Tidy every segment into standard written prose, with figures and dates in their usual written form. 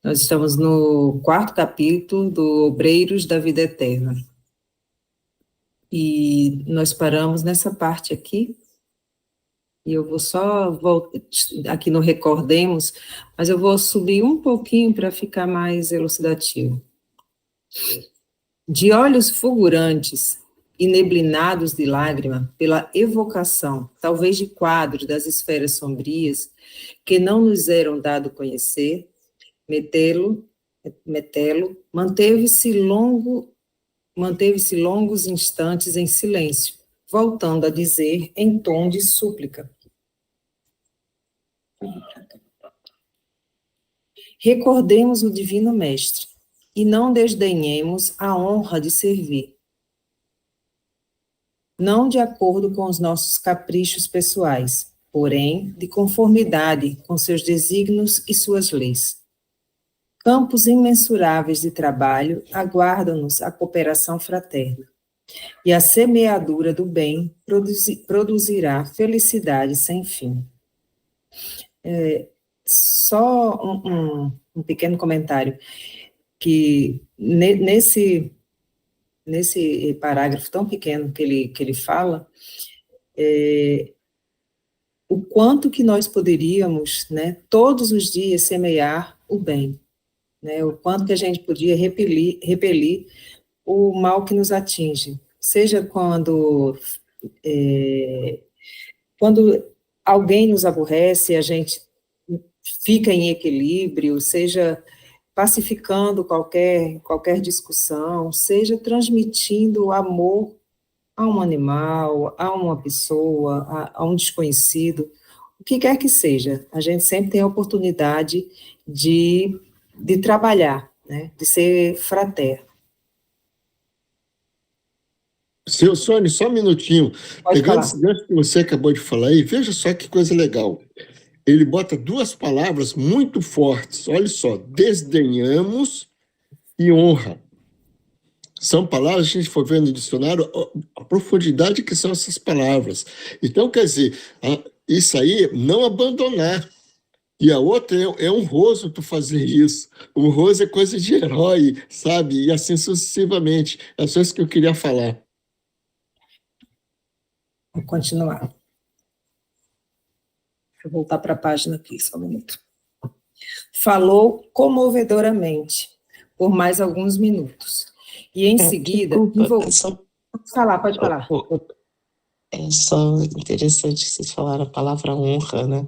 Nós estamos no quarto capítulo do Obreiros da Vida Eterna. E nós paramos nessa parte aqui, e eu vou só voltar, aqui no Recordemos, mas eu vou subir um pouquinho para ficar mais elucidativo. De olhos fulgurantes e neblinados de lágrima, pela evocação, talvez de quadros das esferas sombrias, que não nos eram dado conhecer, Metelo manteve-se longos instantes em silêncio, voltando a dizer em tom de súplica: recordemos o Divino Mestre, e não desdenhemos a honra de servir. Não de acordo com os nossos caprichos pessoais, porém de conformidade com seus desígnios e suas leis. Campos imensuráveis de trabalho aguardam-nos a cooperação fraterna, e a semeadura do bem produzirá felicidade sem fim. Só um pequeno comentário, que nesse parágrafo tão pequeno que ele fala, o quanto que nós poderíamos, né, todos os dias semear o bem, né, o quanto que a gente podia repelir o mal que nos atinge, seja quando alguém nos aborrece, a gente fica em equilíbrio, seja pacificando qualquer discussão, seja transmitindo o amor a um animal, a uma pessoa, a um desconhecido, o que quer que seja, a gente sempre tem a oportunidade de trabalhar, né, de ser fraterno. Seu Sônia, só um minutinho. Pode Pegando falar. esse gancho que você acabou de falar aí, veja só que coisa legal. Ele bota duas palavras muito fortes. Olha só, desdenhamos e honra. São palavras, se a gente for ver no dicionário, a profundidade que são essas palavras. Então, quer dizer, isso aí, não abandonar. E a outra é honroso tu fazer isso. Honroso é coisa de herói, sabe? E assim sucessivamente. É só isso que eu queria falar. Vou continuar. Deixa eu voltar para a página aqui, só um minuto. Falou comovedoramente, por mais alguns minutos. E em seguida... Pode falar. É só interessante que vocês falaram a palavra honra, né?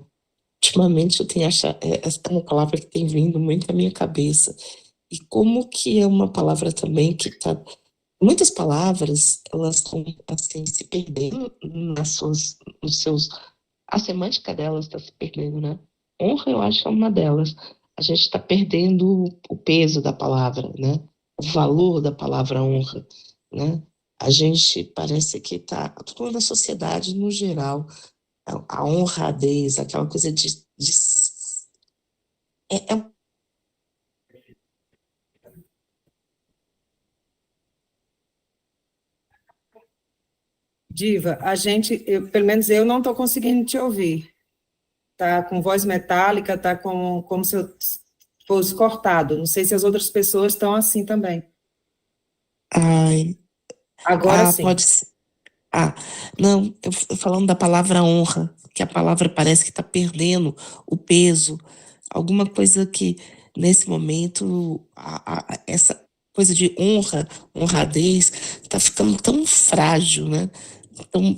Ultimamente eu tenho achado, essa é uma palavra que tem vindo muito à minha cabeça. E como que é uma palavra também que está... Muitas palavras, elas estão assim, se perdendo nos seus... A semântica delas está se perdendo, né? Honra, eu acho que é uma delas. A gente está perdendo o peso da palavra, né? O valor da palavra honra, né? A gente parece que está... Toda a sociedade, no geral, a honradez, aquela coisa de Diva, pelo menos eu não estou conseguindo te ouvir. Tá com voz metálica, tá como se eu fosse cortado. Não sei se as outras pessoas estão assim também. Ai. Agora sim. Pode ser. Não, eu falando da palavra honra, que a palavra parece que está perdendo o peso, alguma coisa que, nesse momento, essa coisa de honradez, está ficando tão frágil, né? Então,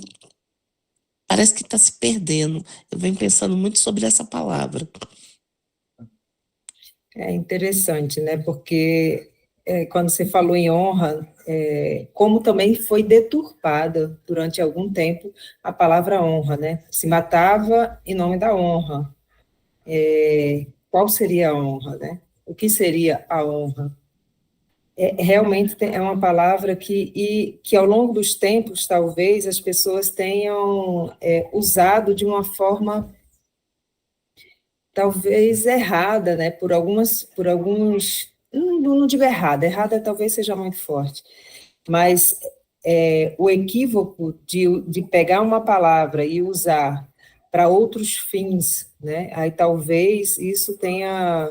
parece que está se perdendo. Eu venho pensando muito sobre essa palavra. É interessante, né? Porque quando você falou em honra, como também foi deturpada durante algum tempo a palavra honra, né? Se matava em nome da honra. Qual seria a honra, né? O que seria a honra? Realmente é uma palavra que ao longo dos tempos, talvez, as pessoas tenham usado de uma forma talvez errada, né, por alguns, não digo errada talvez seja muito forte, mas o equívoco de pegar uma palavra e usar para outros fins, né, aí talvez isso tenha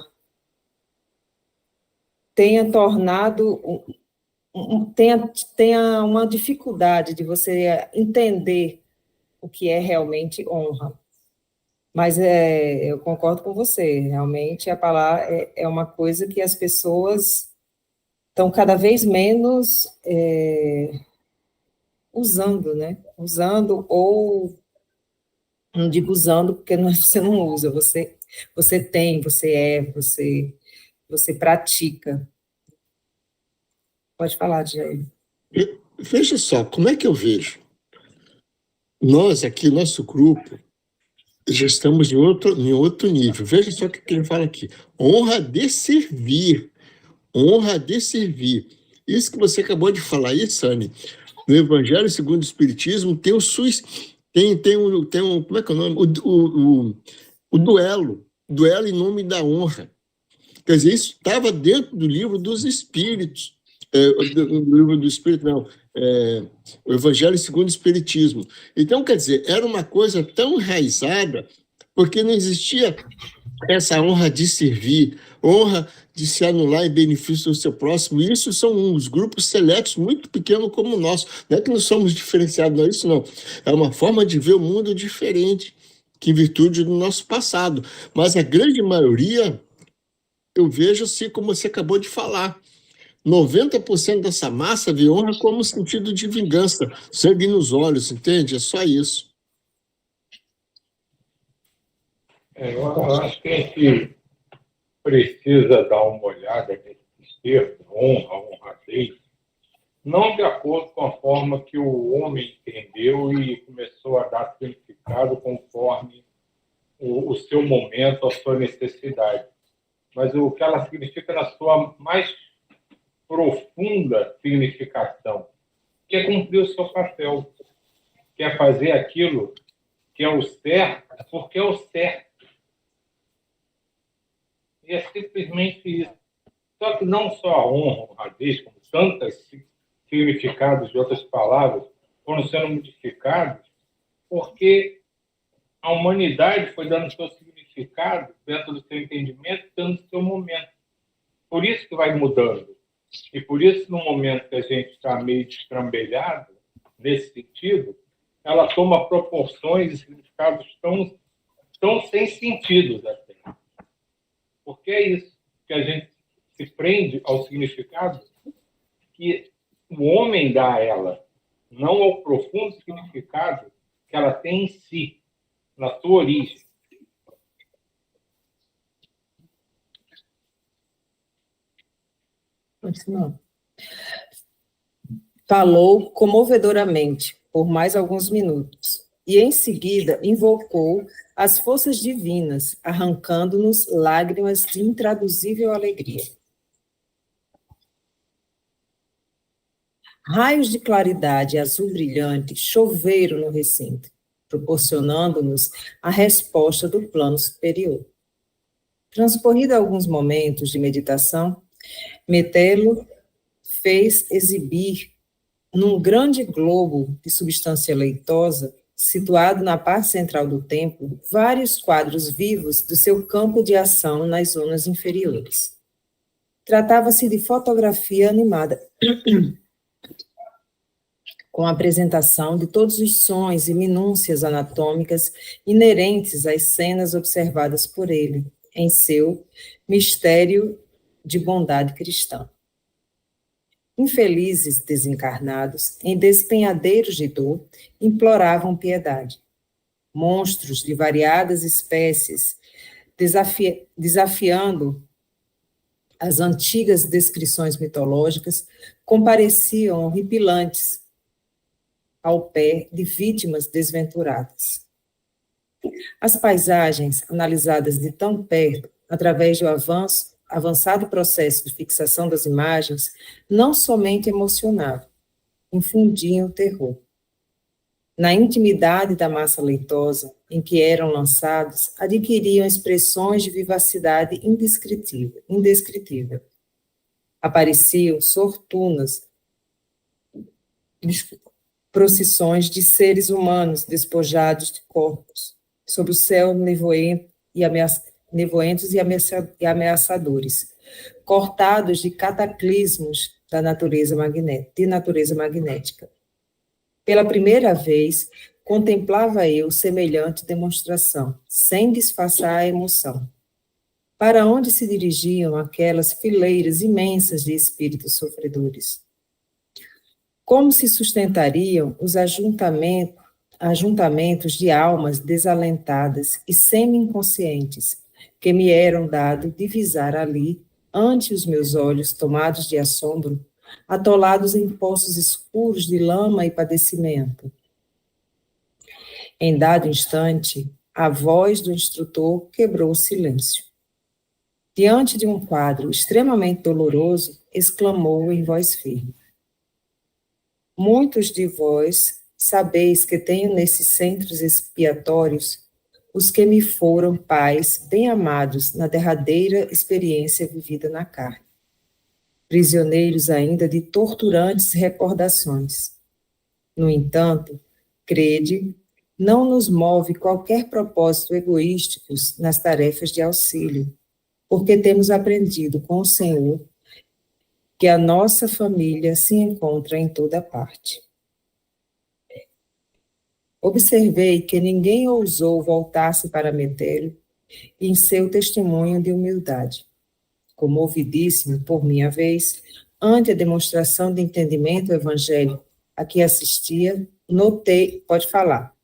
tenha tornado, tenha uma dificuldade de você entender o que é realmente honra. Mas eu concordo com você, realmente a palavra é uma coisa que as pessoas estão cada vez menos usando, né? Usando, ou não digo usando, porque você não usa, você tem, você pratica. Pode falar, Jair. Veja só, como é que eu vejo? Nós aqui, nosso grupo, já estamos em outro nível. Veja só o que ele fala aqui. Honra de servir. Honra de servir. Isso que você acabou de falar aí, Sani, no Evangelho segundo o Espiritismo, tem o SUS, tem um, como é que é o nome? O duelo em nome da honra. Quer dizer, isso estava dentro do livro dos Espíritos, do livro do Espírito, não, o Evangelho segundo o Espiritismo. Então, quer dizer, era uma coisa tão enraizada, porque não existia essa honra de servir, honra de se anular em benefício do seu próximo. Isso são uns grupos seletos muito pequenos como o nosso. Não é que nós somos diferenciados, não é isso, não. É uma forma de ver o mundo diferente, que em virtude do nosso passado. Mas a grande maioria, eu vejo assim como você acabou de falar. 90% dessa massa vê honra como sentido de vingança, sangue nos olhos, entende? É só isso. Eu acho que a gente precisa dar uma olhada nesses termos, honra, honradez, não de acordo com a forma que o homem entendeu e começou a dar significado conforme o seu momento, a sua necessidade, mas o que ela significa na sua mais profunda significação, que é cumprir o seu papel, que é fazer aquilo que é o certo, porque é o certo. E é simplesmente isso. Só que não só a honra, a honradez, como tantos significados de outras palavras foram sendo modificados, porque a humanidade foi dando seu significado dentro do seu entendimento, dentro do seu momento. Por isso que vai mudando. E por isso, no momento que a gente está meio destrambelhado, nesse sentido, ela toma proporções e significados tão sem sentido até. Porque é isso, que a gente se prende ao significado que o homem dá a ela, não ao profundo significado que ela tem em si, na sua origem. Continua. Falou comovedoramente por mais alguns minutos e, em seguida, invocou as forças divinas, arrancando-nos lágrimas de intraduzível alegria. Raios de claridade azul brilhante choveram no recinto, proporcionando-nos a resposta do plano superior. Transcorrido alguns momentos de meditação, Metelo fez exibir num grande globo de substância leitosa, situado na parte central do templo, vários quadros vivos do seu campo de ação nas zonas inferiores. Tratava-se de fotografia animada, com a apresentação de todos os sons e minúcias anatômicas inerentes às cenas observadas por ele, em seu mistério de bondade cristã. Infelizes desencarnados, em despenhadeiros de dor, imploravam piedade. Monstros de variadas espécies, desafiando as antigas descrições mitológicas, compareciam horripilantes ao pé de vítimas desventuradas. As paisagens, analisadas de tão perto, através do avançado processo de fixação das imagens, não somente emocionavam, infundiam terror. Na intimidade da massa leitosa em que eram lançados, adquiriam expressões de vivacidade indescritível. Apareciam sortunas, procissões de seres humanos despojados de corpos, sob o céu nevoento e nevoentos e ameaçadores, cortados de cataclismos de natureza magnética. Pela primeira vez, contemplava eu semelhante demonstração, sem disfarçar a emoção. Para onde se dirigiam aquelas fileiras imensas de espíritos sofredores? Como se sustentariam os ajuntamentos de almas desalentadas e semi-inconscientes que me eram dado divisar ali, ante os meus olhos tomados de assombro, atolados em poços escuros de lama e padecimento? Em dado instante, a voz do instrutor quebrou o silêncio. Diante de um quadro extremamente doloroso, exclamou em voz firme: muitos de vós sabeis que tenho nesses centros expiatórios os que me foram pais bem amados na derradeira experiência vivida na carne, prisioneiros ainda de torturantes recordações. No entanto, crede, não nos move qualquer propósito egoístico nas tarefas de auxílio, porque temos aprendido com o Senhor que a nossa família se encontra em toda parte. Observei que ninguém ousou voltar-se para metê-lo em seu testemunho de humildade. Comovidíssimo, por minha vez, ante a demonstração de entendimento evangélico a que assistia, notei, pode falar.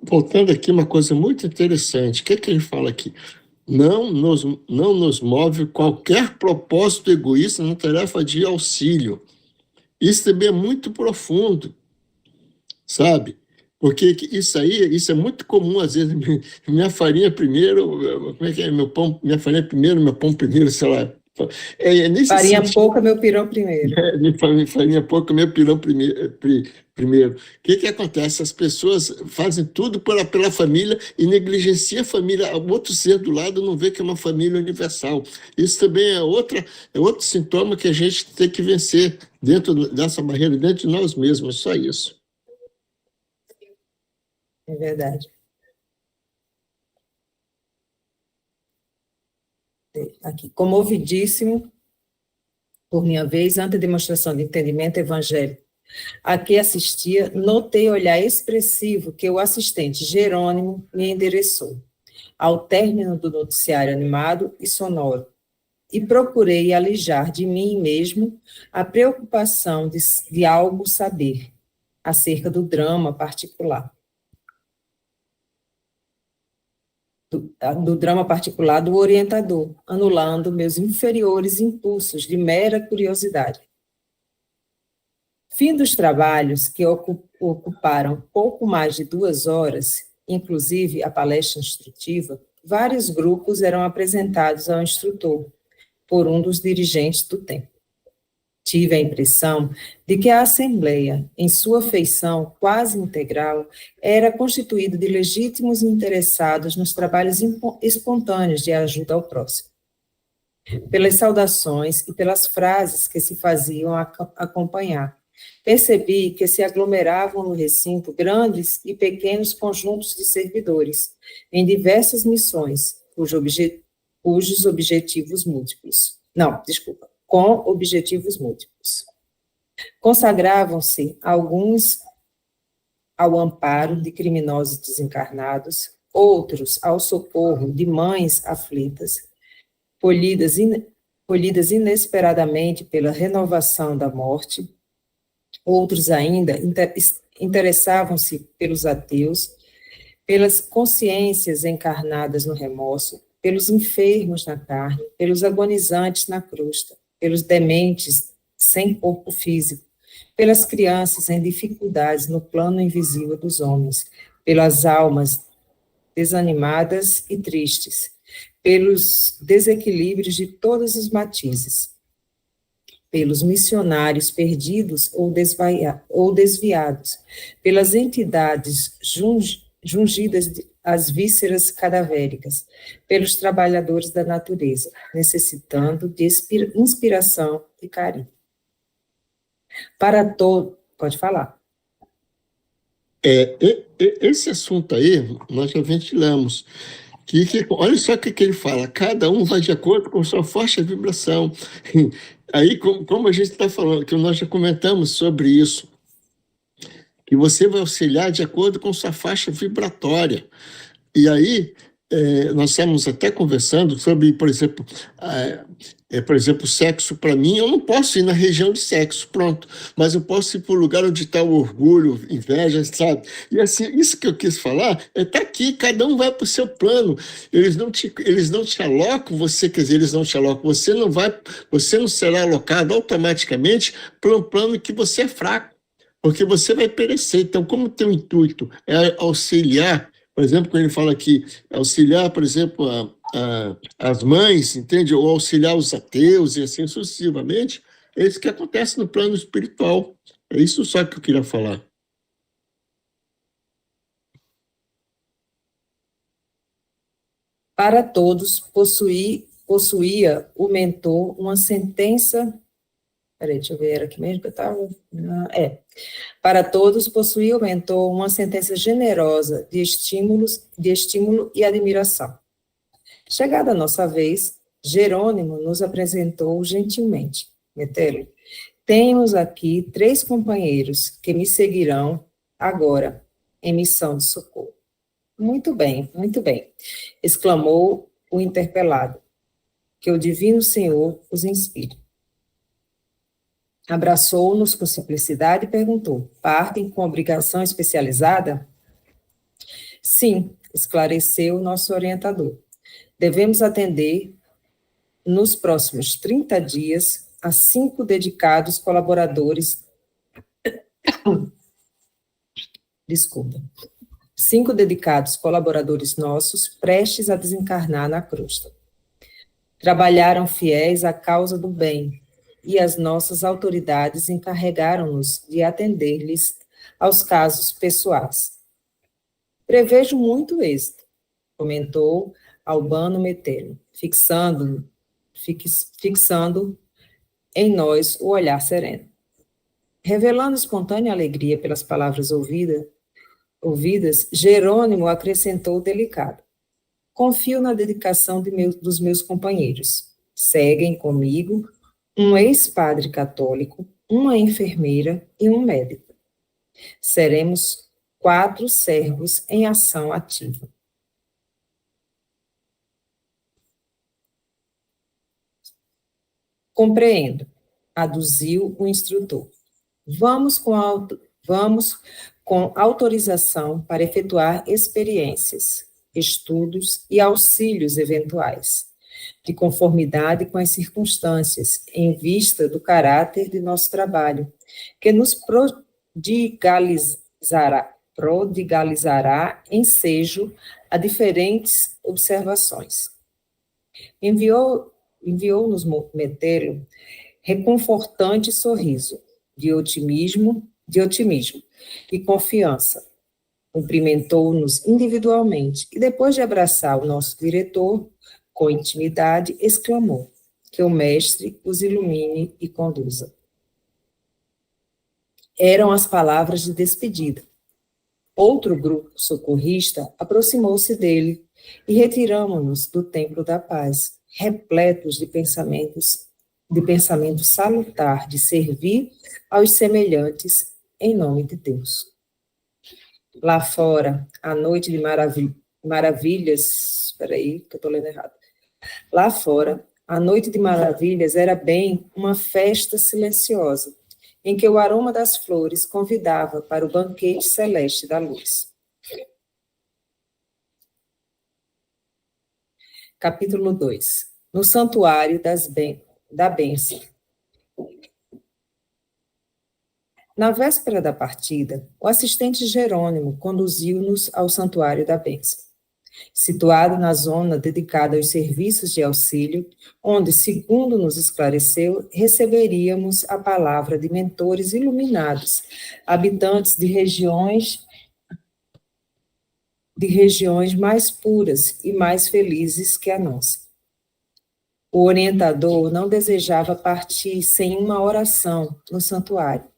Voltando aqui, uma coisa muito interessante. O que é que ele fala aqui? Não nos move qualquer propósito egoísta na tarefa de auxílio. Isso também é muito profundo, sabe? Porque isso é muito comum, às vezes, minha farinha primeiro, como é que é? Minha farinha primeiro, meu pão primeiro, sei lá. Farinha pouca, meu pirão primeiro. Farinha pouca, meu pirão primeiro. O que acontece? As pessoas fazem tudo pela família e negligenciam a família. O outro ser do lado não vê que é uma família universal. Isso também é outro sintoma que a gente tem que vencer dentro dessa barreira, dentro de nós mesmos. Só isso. É verdade. Aqui, comovidíssimo, por minha vez, ante a demonstração de entendimento evangélico a que assistia, notei o olhar expressivo que o assistente Jerônimo me endereçou, ao término do noticiário animado e sonoro, e procurei alijar de mim mesmo a preocupação de algo saber acerca do drama particular. Do drama particular do orientador, anulando meus inferiores impulsos de mera curiosidade. Fim dos trabalhos, que ocuparam pouco mais de 2 horas, inclusive a palestra instrutiva, vários grupos eram apresentados ao instrutor, por um dos dirigentes do templo. Tive a impressão de que a Assembleia, em sua feição quase integral, era constituída de legítimos interessados nos trabalhos espontâneos de ajuda ao próximo. Pelas saudações e pelas frases que se faziam acompanhar, percebi que se aglomeravam no recinto grandes e pequenos conjuntos de servidores, em diversas missões, cujos objetivos múltiplos. Com objetivos múltiplos. Consagravam-se alguns ao amparo de criminosos desencarnados, outros ao socorro de mães aflitas, polidas inesperadamente pela renovação da morte, outros ainda interessavam-se pelos ateus, pelas consciências encarnadas no remorso, pelos enfermos na carne, pelos agonizantes na crosta, pelos dementes sem corpo físico, pelas crianças em dificuldades no plano invisível dos homens, pelas almas desanimadas e tristes, pelos desequilíbrios de todos os matizes, pelos missionários perdidos ou desviados, pelas entidades jungidas às vísceras cadavéricas, pelos trabalhadores da natureza, necessitando de inspiração e carinho. Para todo... Pode falar. Esse assunto aí, nós já ventilamos. Olha só o que ele fala, cada um vai de acordo com sua forte vibração. Aí, como a gente está falando, que nós já comentamos sobre isso, que você vai auxiliar de acordo com sua faixa vibratória. E aí, nós estamos até conversando sobre, por exemplo, sexo. Para mim, eu não posso ir na região de sexo, pronto, mas eu posso ir para o lugar onde está o orgulho, inveja, sabe? E assim, isso que eu quis falar está aqui, cada um vai para o seu plano. Eles não te alocam, quer dizer, eles não te alocam, você não será alocado automaticamente para um plano que você é fraco, porque você vai perecer. Então, como o teu intuito é auxiliar, por exemplo, quando ele fala aqui, auxiliar, por exemplo, as mães, entende? Ou auxiliar os ateus e assim sucessivamente, é isso que acontece no plano espiritual. É isso só que eu queria falar. Para todos, possuía o mentor uma sentença... Peraí, deixa eu ver, era aqui mesmo que eu estava... Para todos, possuía o mentor uma sentença generosa de estímulo e admiração. Chegada a nossa vez, Jerônimo nos apresentou gentilmente. Metelo, temos aqui 3 companheiros que me seguirão agora em missão de socorro. Muito bem, exclamou o interpelado. Que o divino Senhor os inspire. Abraçou-nos com simplicidade e perguntou, partem com obrigação especializada? Sim, esclareceu nosso orientador. Devemos atender, nos próximos 30 dias, a 5 dedicados colaboradores... 5 dedicados colaboradores nossos, prestes a desencarnar na crosta. Trabalharam fiéis à causa do bem, e as nossas autoridades encarregaram-nos de atender-lhes aos casos pessoais. Prevejo muito êxito, comentou Albano Metelo, fixando em nós o olhar sereno. Revelando espontânea alegria pelas palavras ouvidas, Jerônimo acrescentou delicado. Confio na dedicação dos meus companheiros. Seguem comigo um ex-padre católico, uma enfermeira e um médico. Seremos 4 servos em ação ativa. Compreendo, aduziu o instrutor. Vamos com autorização para efetuar experiências, estudos e auxílios eventuais, de conformidade com as circunstâncias, em vista do caráter de nosso trabalho, que nos prodigalizará ensejo a diferentes observações. Enviou-nos Metelo reconfortante sorriso, de otimismo e confiança. Cumprimentou-nos individualmente e, depois de abraçar o nosso diretor, com intimidade, exclamou, que o mestre os ilumine e conduza. Eram as palavras de despedida. Outro grupo socorrista aproximou-se dele e retiramo-nos do Templo da Paz, repletos de pensamento salutar, de servir aos semelhantes em nome de Deus. Lá fora, a noite de maravilhas, espera aí, que eu estou lendo errado. Lá fora, a noite de maravilhas era bem uma festa silenciosa, em que o aroma das flores convidava para o banquete celeste da luz. Capítulo 2. No Santuário da Bênção. Na véspera da partida, o assistente Jerônimo conduziu-nos ao Santuário da Bênção, situado na zona dedicada aos serviços de auxílio, onde, segundo nos esclareceu, receberíamos a palavra de mentores iluminados, habitantes de regiões mais puras e mais felizes que a nossa. O orientador não desejava partir sem uma oração no santuário,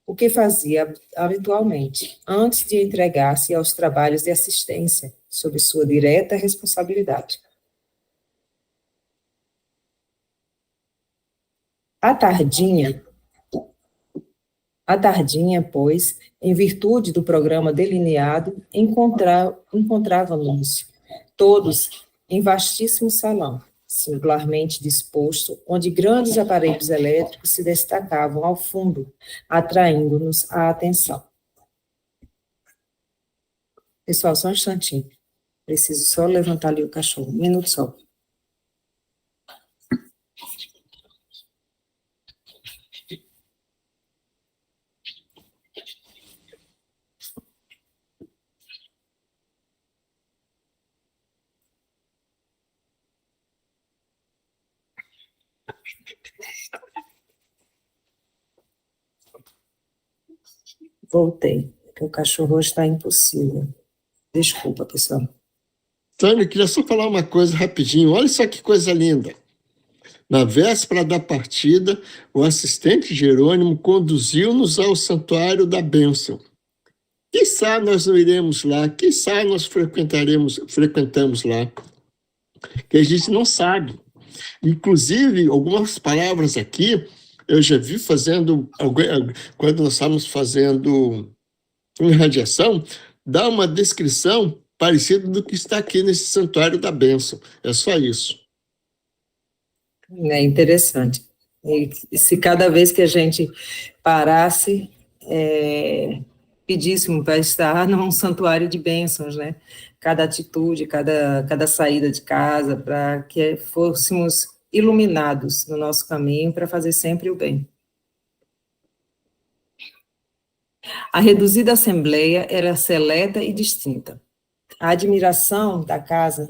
o que fazia habitualmente, antes de entregar-se aos trabalhos de assistência sob sua direta responsabilidade. À tardinha, pois, em virtude do programa delineado, encontrávamos todos em vastíssimo salão, singularmente disposto, onde grandes aparelhos elétricos se destacavam ao fundo, atraindo-nos a atenção. Pessoal, só um instantinho. Preciso só levantar ali o cachorro. Um minuto só. Voltei, porque o cachorro hoje está impossível. Desculpa, pessoal. Tânia, eu queria só falar uma coisa rapidinho. Olha só que coisa linda. Na véspera da partida, o assistente Jerônimo conduziu-nos ao santuário da bênção. Quiçá nós não iremos lá, quiçá nós frequentamos lá, que a gente não sabe. Inclusive, algumas palavras aqui, eu já vi quando nós estávamos fazendo uma radiação, dá uma descrição parecida do que está aqui nesse santuário da bênção. É só isso. É interessante. E se cada vez que a gente parasse, pedíssemos para estar num santuário de bênçãos, né? Cada atitude, cada saída de casa, para que fôssemos iluminados no nosso caminho para fazer sempre o bem. A reduzida assembleia era seleta e distinta. A administração da casa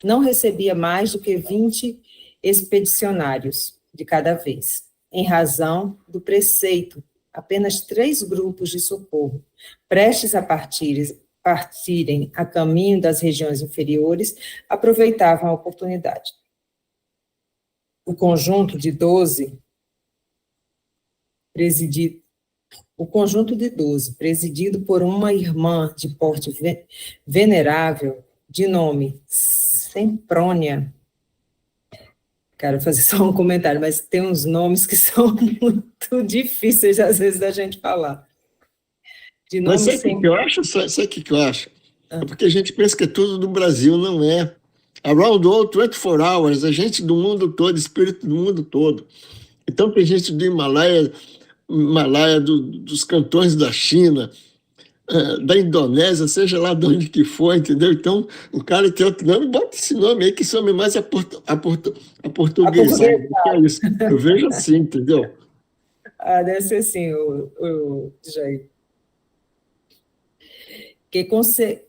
não recebia mais do que 20 expedicionários de cada vez, em razão do preceito, apenas 3 grupos de socorro, prestes a partirem a caminho das regiões inferiores, aproveitavam a oportunidade. O conjunto de 12, presidido por uma irmã de porte venerável, de nome Semprônia. Quero fazer só um comentário, mas tem uns nomes que são muito difíceis, às vezes, da gente falar. De nome Mas sabe o que eu acho? Sabe o que eu acho? É porque a gente pensa que é tudo do Brasil, não é. Around the world, 24 hours, a gente do mundo todo, espírito do mundo todo. Então tem gente do Himalaia, dos cantões da China, da Indonésia, seja lá de onde que for, entendeu? Então, o cara tem outro nome, bota esse nome aí, que esse nome mais portuguesado. É isso. Eu vejo assim, entendeu? Deve ser assim, o Jair. Que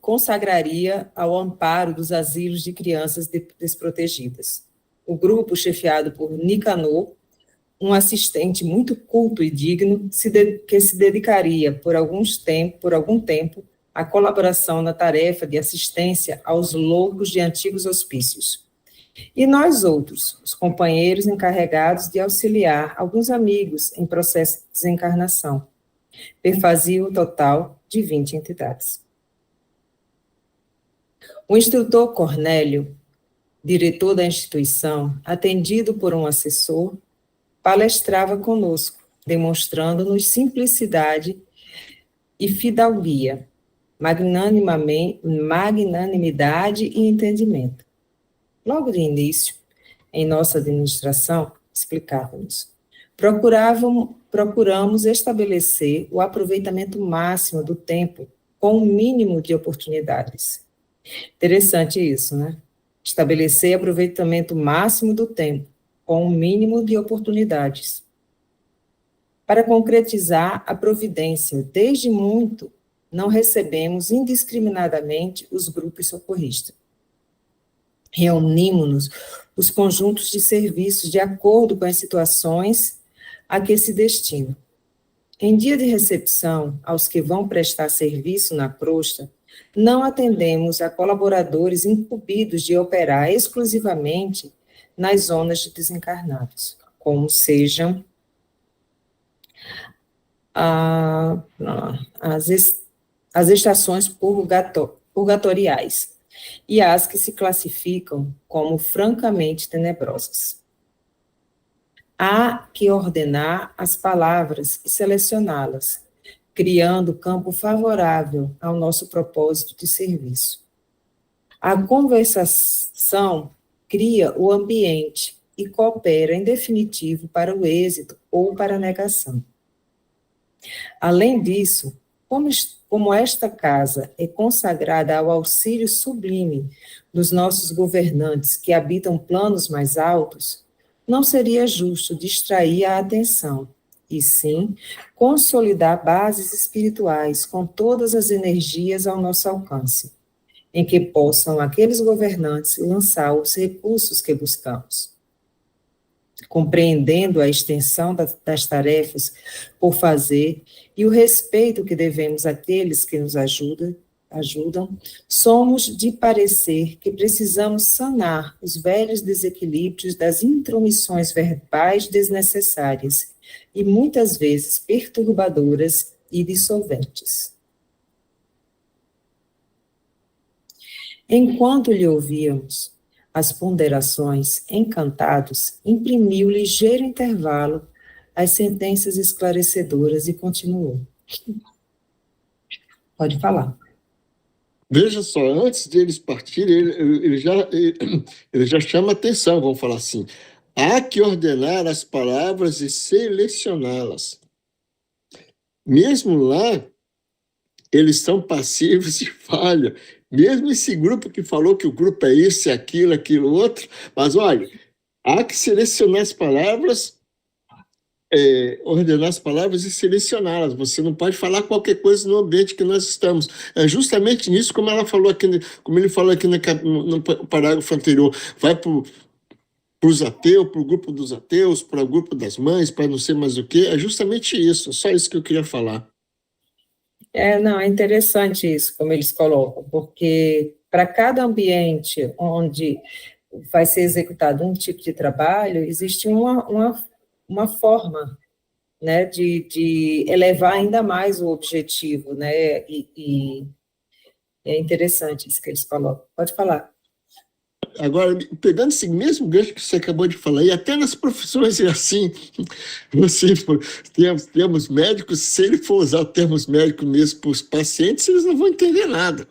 consagraria ao amparo dos asilos de crianças desprotegidas. O grupo, chefiado por Nicanor, um assistente muito culto e digno, que se dedicaria por algum tempo à colaboração na tarefa de assistência aos loucos de antigos hospícios. E nós outros, os companheiros encarregados de auxiliar alguns amigos em processo de desencarnação, perfazia o total de 20 entidades. O instrutor Cornélio, diretor da instituição, atendido por um assessor, palestrava conosco, demonstrando-nos simplicidade e fidalguia, magnanimidade e entendimento. Logo de início, em nossa administração, explicávamos, procuramos estabelecer o aproveitamento máximo do tempo com o mínimo de oportunidades. Interessante isso, né? Estabelecer aproveitamento máximo do tempo com o mínimo de oportunidades. Para concretizar a providência, desde muito, não recebemos indiscriminadamente os grupos socorristas. Reunimos-nos os conjuntos de serviços de acordo com as situações a que se destinam. Em dia de recepção, aos que vão prestar serviço na crosta, não atendemos a colaboradores incumbidos de operar exclusivamente nas zonas de desencarnados, como sejam as estações purgatoriais e as que se classificam como francamente tenebrosas. Há que ordenar as palavras e selecioná-las, criando campo favorável ao nosso propósito de serviço. A conversação cria o ambiente e coopera, em definitivo, para o êxito ou para a negação. Além disso, como esta casa é consagrada ao auxílio sublime dos nossos governantes que habitam planos mais altos, não seria justo distrair a atenção, e sim consolidar bases espirituais com todas as energias ao nosso alcance, em que possam aqueles governantes lançar os recursos que buscamos. Compreendendo a extensão das tarefas por fazer e o respeito que devemos àqueles que nos ajudam, somos de parecer que precisamos sanar os velhos desequilíbrios das intromissões verbais desnecessárias e muitas vezes perturbadoras e dissolventes. Enquanto lhe ouvíamos, as ponderações, encantados, imprimiu ligeiro intervalo às sentenças esclarecedoras e continuou. Pode falar. Veja só, antes deles partirem, ele já chama atenção, vamos falar assim. Há que ordenar as palavras e selecioná-las. Mesmo lá, eles são passivos e falham. Mesmo esse grupo que falou que o grupo é isso, é aquilo, aquilo, outro. Mas, olha, há que selecionar as palavras, ordenar as palavras e selecioná-las. Você não pode falar qualquer coisa no ambiente que nós estamos. É justamente nisso, como ele falou aqui no parágrafo anterior. Vai para os ateus, para o grupo dos ateus, para o grupo das mães, para não sei mais o quê. É justamente isso. Só isso que eu queria falar. Não, é interessante isso, como eles colocam, porque para cada ambiente onde vai ser executado um tipo de trabalho, existe uma forma, né, de elevar ainda mais o objetivo, né, e é interessante isso que eles colocam. Pode falar. Agora, pegando esse mesmo gancho que você acabou de falar, e até nas profissões é assim, temos médicos, se ele for usar termos médicos mesmo para os pacientes, eles não vão entender nada.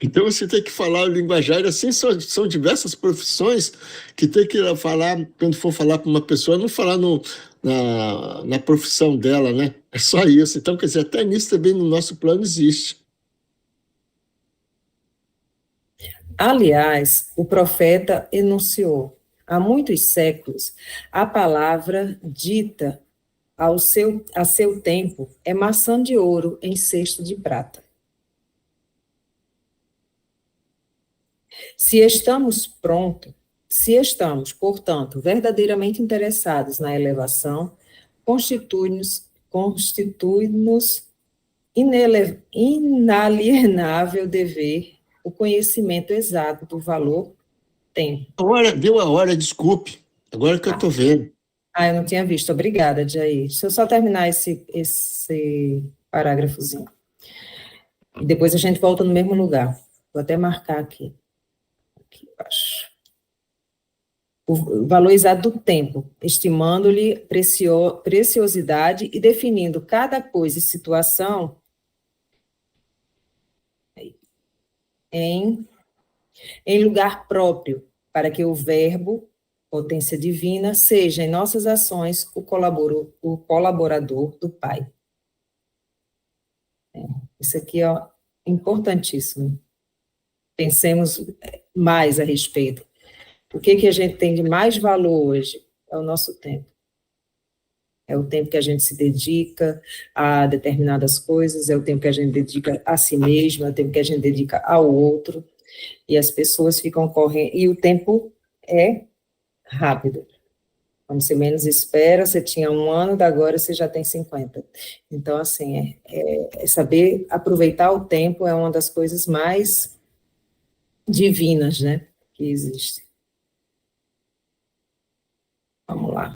Então, você tem que falar o linguajar, assim, são diversas profissões que tem que falar, quando for falar para uma pessoa, não falar na profissão dela, né? É só isso. Então, quer dizer, até nisso também no nosso plano existe. Aliás, o profeta enunciou, há muitos séculos, a palavra dita a seu tempo é maçã de ouro em cesto de prata. Se estamos, portanto, verdadeiramente interessados na elevação, constitui-nos inalienável dever o conhecimento exato do valor tempo. Deu a hora, desculpe. Agora que eu estou vendo. Eu não tinha visto. Obrigada, Jair. Deixa eu só terminar esse parágrafozinho. E depois a gente volta no mesmo lugar. Vou até marcar aqui embaixo. O valor exato do tempo, estimando-lhe preciosidade e definindo cada coisa e situação em lugar próprio, para que o verbo, potência divina, seja em nossas ações o colaborador do Pai. Isso aqui é importantíssimo. Pensemos mais a respeito. O que a gente tem de mais valor hoje é o nosso tempo. É o tempo que a gente se dedica a determinadas coisas, é o tempo que a gente dedica a si mesmo, é o tempo que a gente dedica ao outro, e as pessoas ficam correndo, e o tempo é rápido. Quando você menos espera, você tinha 1 ano, agora você já tem 50. Então, assim, saber aproveitar o tempo é uma das coisas mais divinas, né, que existe. Vamos lá.